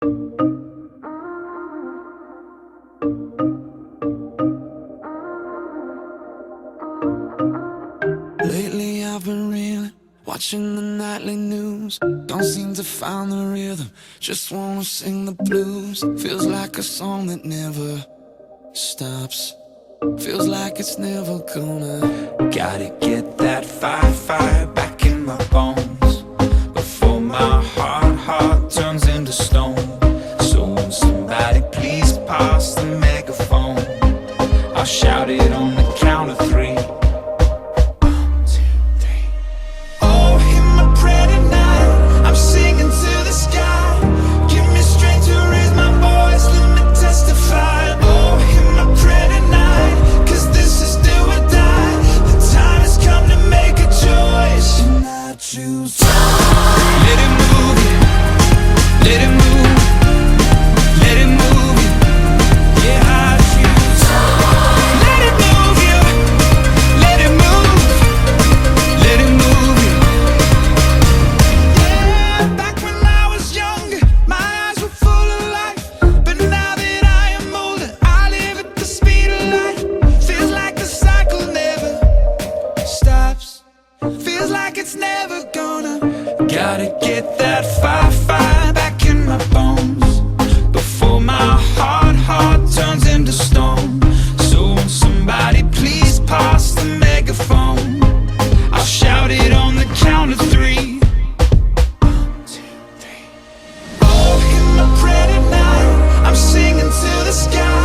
Lately I've been reeling, watching the nightly news. Don't seem to find the rhythm, just wanna sing the blues. Feels like a song that never stops, feels like it's never gonna. Gotta get that fire back in my bones before my heart turns into stone. So when somebody please pass the megaphone, I'll shout it on the count of three. Gotta get that fire back in my bones before my heart turns into stone. So when somebody please pass the megaphone, I'll shout it on the count of three. 1, 2, 3. Oh, in my pretty night, I'm singing to the sky.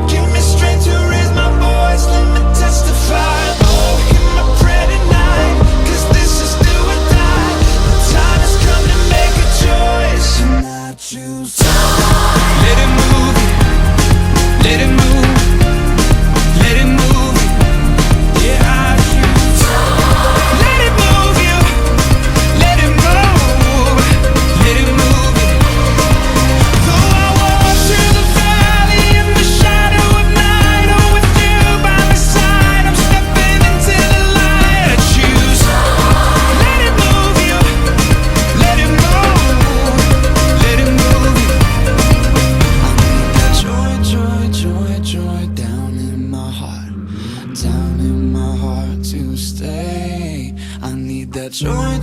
Give me strength to raise my voice, let me testify. Oh, in my pretty night, 'cause this is do or die. Time has come to make a choice, and I choose. Let it move you, let it move, let it move you. Yeah, I choose. Let it move you, let it move, let it move you. Though I walk through the valley in the shadow of night, oh, with you by my side, I'm stepping into the light. I choose. Let it move you, let it move, let it move you. I need that joy down in my heart to stay. I need that joy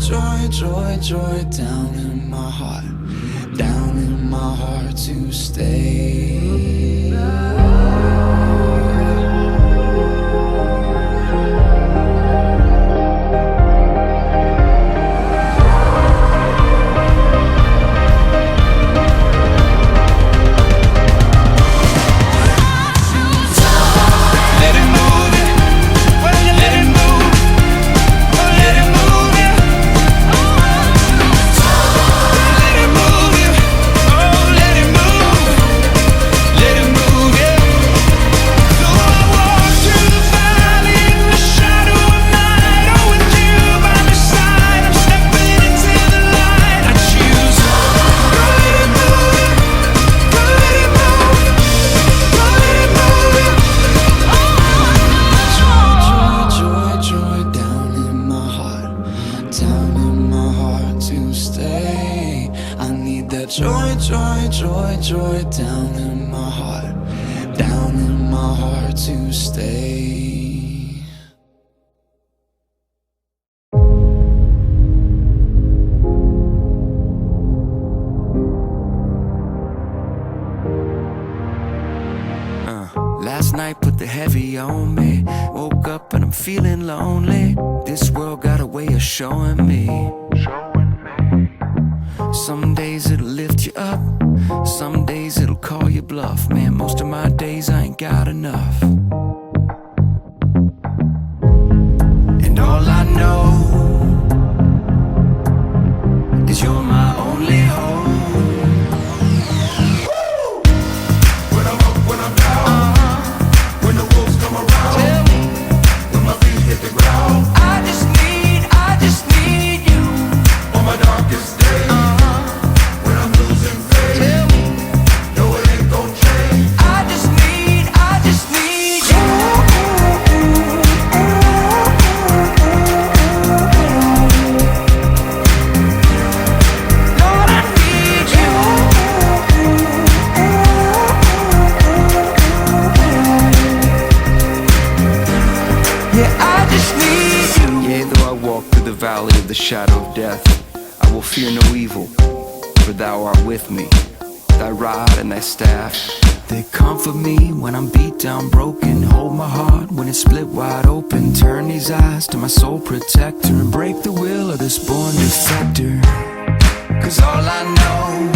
down in my heart to stay. Joy down in my heart to stay. Last night put the heavy on me. Woke up and I'm feeling lonely. This world got a way of showing me. Some days it'll lift you up, some days it'll call you bluff. Man, most of my days I ain't got enough. And all I know is you're my only hope. When I'm up, when I'm down, when the wolves come around, when my feet hit the ground, I just need you on my darkest day. No, it ain't gon' change. I just need you. valley of the shadow of death, I will fear no evil, for thou art with me. Thy rod and thy staff, they comfort me when I'm beat down, broken. Hold my heart when it's split wide open. Turn these eyes to my soul protector and break the will of this born defector. 'Cause all I know